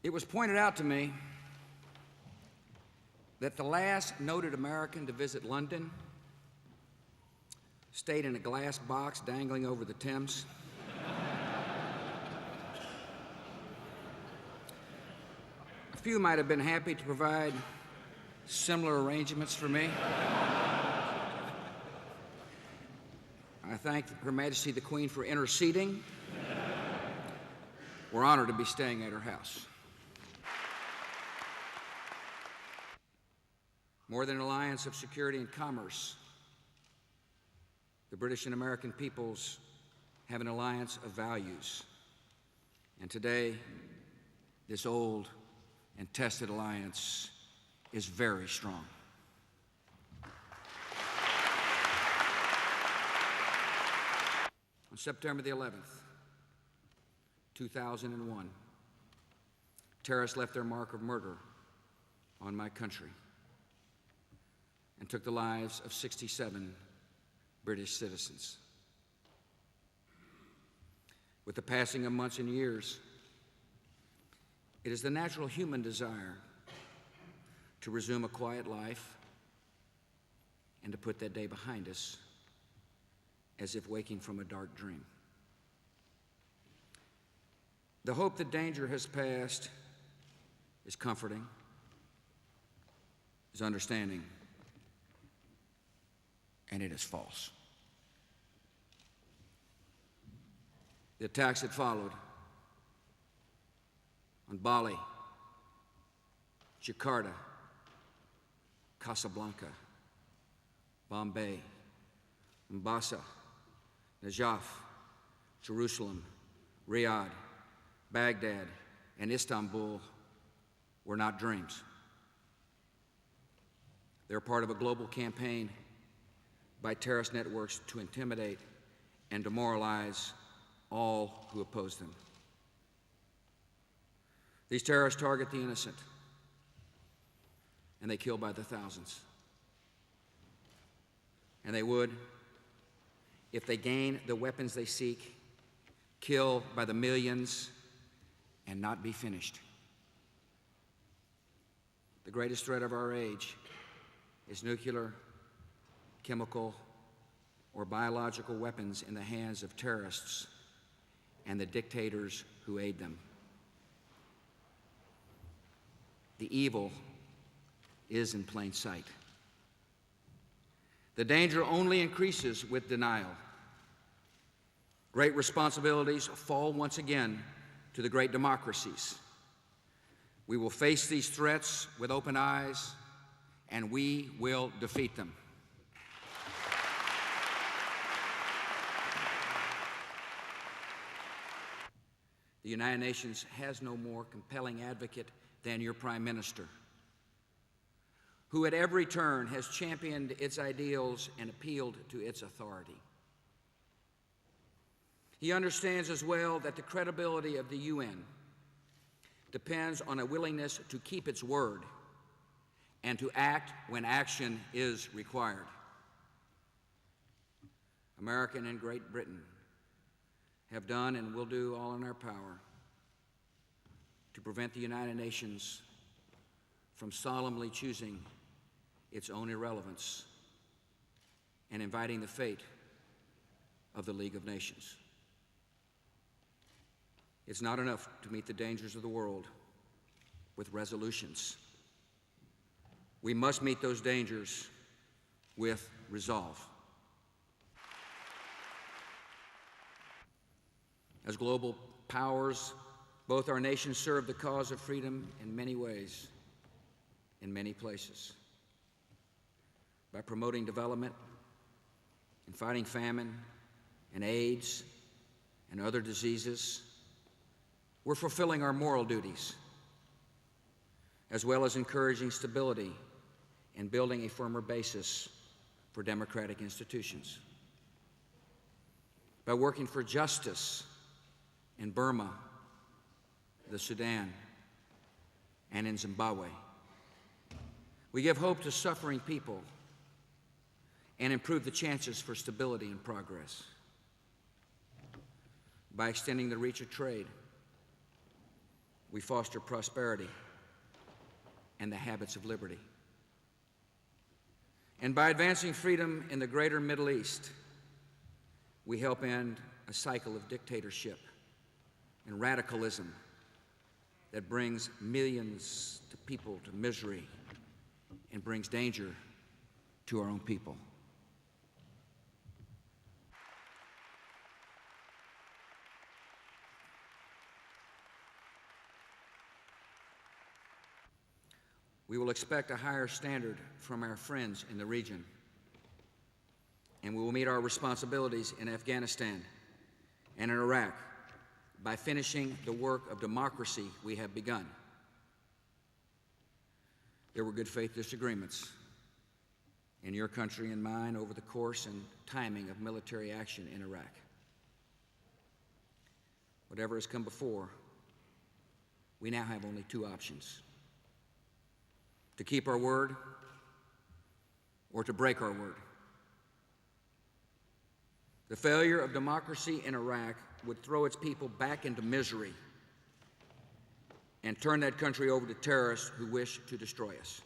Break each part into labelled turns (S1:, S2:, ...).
S1: It was pointed out to me that the last noted American to visit London stayed in a glass box dangling over the Thames. A few might have been happy to provide similar arrangements for me. I thank Her Majesty the Queen for interceding. We're honored to be staying at her house. More than an alliance of security and commerce, the British and American peoples have an alliance of values. And today, this old and tested alliance is very strong. On September the 11th, 2001, terrorists left their mark of murder on my country and took the lives of 67 British citizens. With the passing of months and years, it is the natural human desire to resume a quiet life and to put that day behind us as if waking from a dark dream. The hope that danger has passed is comforting, is understanding, and it is false. The attacks that followed on Bali, Jakarta, Casablanca, Bombay, Mombasa, Najaf, Jerusalem, Riyadh, Baghdad, and Istanbul were not dreams. They're part of a global campaign by terrorist networks to intimidate and demoralize all who oppose them. These terrorists target the innocent, and they kill by the thousands. And they would, if they gain the weapons they seek, kill by the millions and not be finished. The greatest threat of our age is nuclear, chemical, or biological weapons in the hands of terrorists and the dictators who aid them. The evil is in plain sight. The danger only increases with denial. Great responsibilities fall once again to the great democracies. We will face these threats with open eyes, and we will defeat them. The United Nations has no more compelling advocate than your Prime Minister, who at every turn has championed its ideals and appealed to its authority. He understands as well that the credibility of the UN depends on a willingness to keep its word and to act when action is required. America and Great Britain have done and will do all in our power to prevent the United Nations from solemnly choosing its own irrelevance and inviting the fate of the League of Nations. It's not enough to meet the dangers of the world with resolutions. We must meet those dangers with resolve. As global powers, both our nations serve the cause of freedom in many ways, in many places. By promoting development and fighting famine and AIDS and other diseases, we're fulfilling our moral duties, as well as encouraging stability and building a firmer basis for democratic institutions. By working for justice in Burma, the Sudan, and in Zimbabwe, we give hope to suffering people and improve the chances for stability and progress. By extending the reach of trade, we foster prosperity and the habits of liberty. And by advancing freedom in the greater Middle East, we help end a cycle of dictatorship and radicalism that brings millions of people to misery and brings danger to our own people. We will expect a higher standard from our friends in the region, and we will meet our responsibilities in Afghanistan and in Iraq by finishing the work of democracy we have begun. There were good faith disagreements in your country and mine over the course and timing of military action in Iraq. Whatever has come before, we now have only two options: to keep our word or to break our word. The failure of democracy in Iraq would throw its people back into misery and turn that country over to terrorists who wish to destroy us.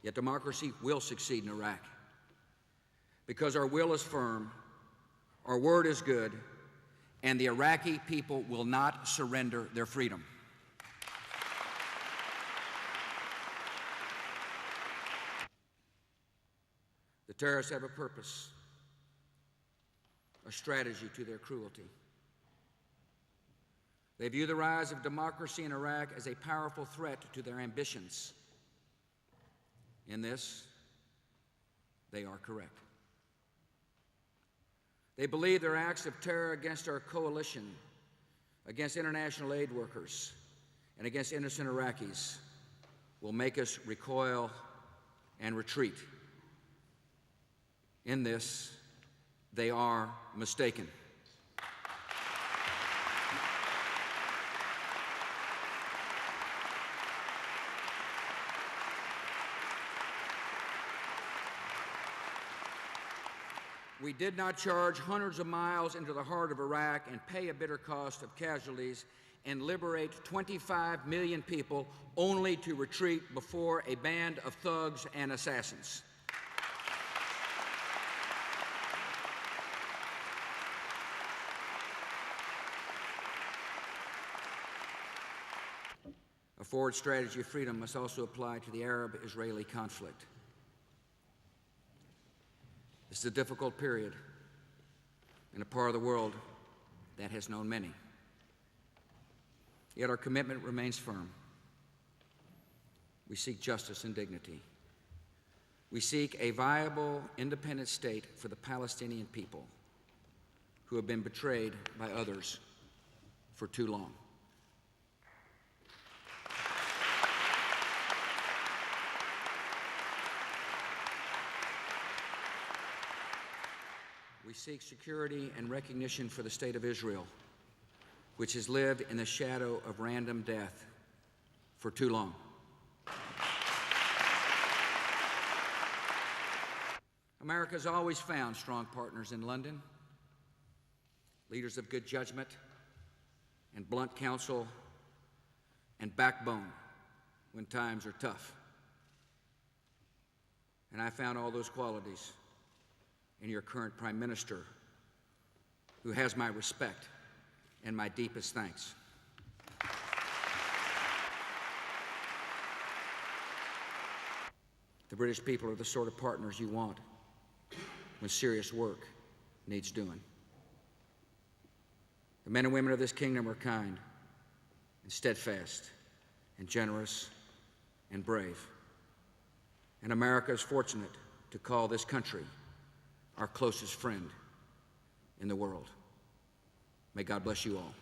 S1: Yet democracy will succeed in Iraq because our will is firm, our word is good, and the Iraqi people will not surrender their freedom. The terrorists have a purpose, a strategy to their cruelty. They view the rise of democracy in Iraq as a powerful threat to their ambitions. In this, they are correct. They believe their acts of terror against our coalition, against international aid workers, and against innocent Iraqis will make us recoil and retreat. In this, they are mistaken. We did not charge hundreds of miles into the heart of Iraq and pay a bitter cost of casualties and liberate 25 million people only to retreat before a band of thugs and assassins. A forward strategy of freedom must also apply to the Arab-Israeli conflict. This is a difficult period in a part of the world that has known many. Yet our commitment remains firm. We seek justice and dignity. We seek a viable, independent state for the Palestinian people who have been betrayed by others for too long. We seek security and recognition for the state of Israel, which has lived in the shadow of random death for too long. America has always found strong partners in London, leaders of good judgment and blunt counsel and backbone when times are tough. And I found all those qualities in your current Prime Minister, who has my respect and my deepest thanks. The British people are the sort of partners you want when serious work needs doing. The men and women of this kingdom are kind and steadfast and generous and brave. And America is fortunate to call this country our closest friend in the world. May God bless you all.